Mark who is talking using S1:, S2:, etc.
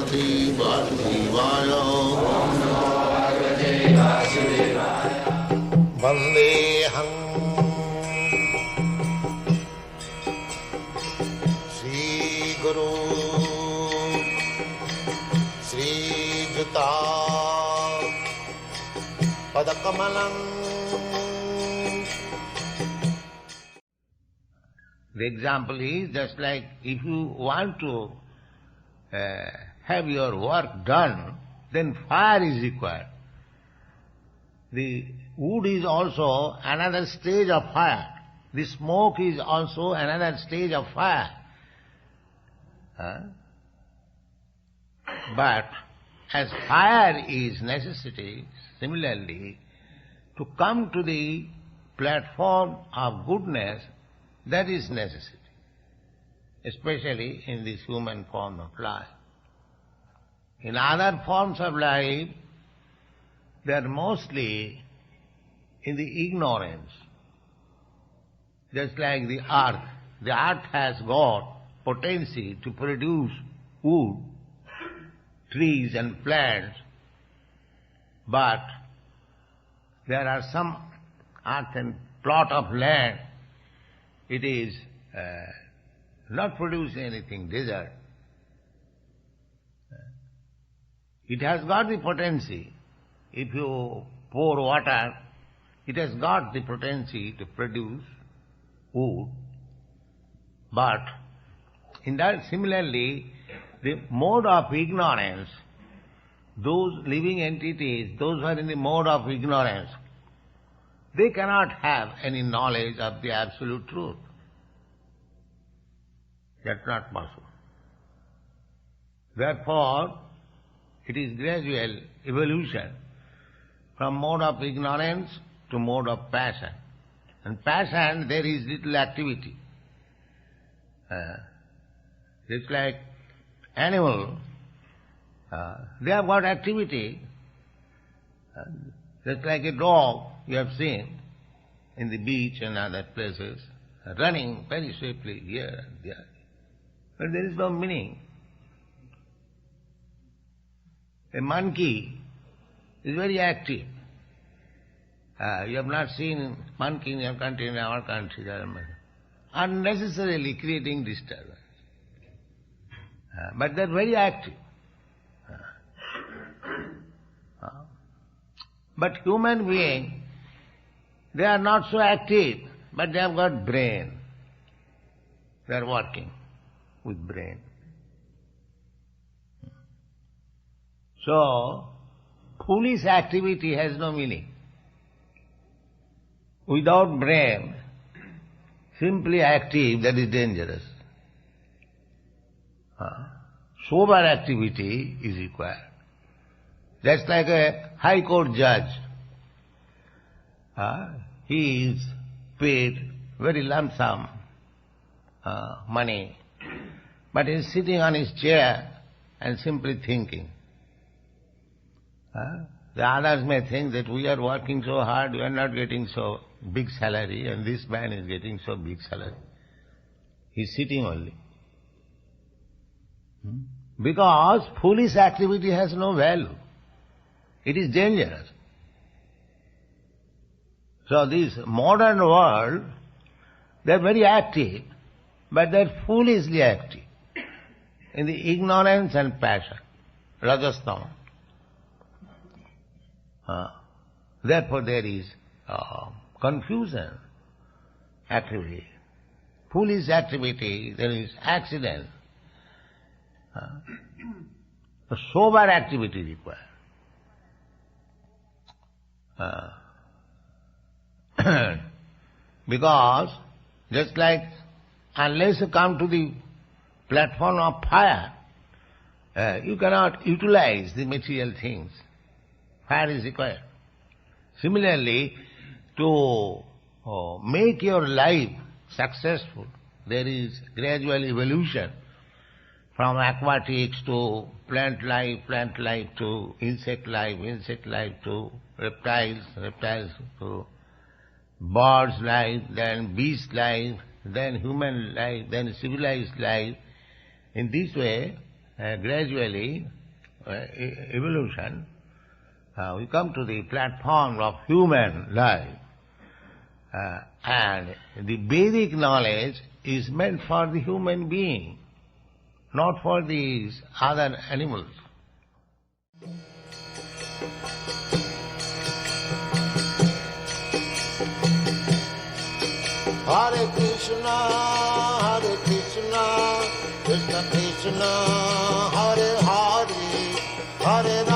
S1: Bhagavate Vasudevaya. Vandeham Sri Guru Sri Juta Padakamalam. The example is just like if you want to have your work done, then fire is required. The wood is also another stage of fire. The smoke is also another stage of fire. But as fire is necessity, similarly, to come to the platform of goodness, that is necessity, especially in this human form of life. In other forms of life, they are mostly in the ignorance. Just like the earth. The earth has got potency to produce wood, trees and plants, but there are some earth and plot of land, it is not producing anything, desert. It has got the potency. If you pour water, it has got the potency to produce wood. But in that, similarly, the mode of ignorance, those living entities, those who are in the mode of ignorance, they cannot have any knowledge of the absolute truth. That's not possible. Therefore, it is gradual evolution from mode of ignorance to mode of passion. And passion, there is little activity. It's like animal, they have got activity. Just like a dog you have seen in the beach and other places, running very swiftly here and there. But there is no meaning. A monkey is very active. You have not seen monkey in your country, in our country, unnecessarily creating disturbance. But they are very active. But human beings, they are not so active, but they have got brain. They are working with brain. So, foolish activity has no meaning. Without brain, simply active, that is dangerous. Sober activity is required. Just like a high court judge. He is paid very lump sum money, but he is sitting on his chair and simply thinking. The others may think that we are working so hard, we are not getting so big salary, and this man is getting so big salary. He is sitting only. Because foolish activity has no value. It is dangerous. So this modern world, they are very active, but they are foolishly active in the ignorance and passion, Rajastama. Therefore there is confusion, activity, foolish activity, there is accident. A sober activity required. Because just like unless you come to the platform of fire, you cannot utilize the material things. Fire is required. Similarly, to make your life successful, there is gradual evolution from aquatics to plant life to insect life to reptiles to birds life, then beast life, then human life, then civilized life. In this way, gradually, evolution, we come to the platform of human life. And the Vedic knowledge is meant for the human being, not for these other animals.
S2: Hare Krishna, Krishna Krishna, Hare Hare, Hare Rama.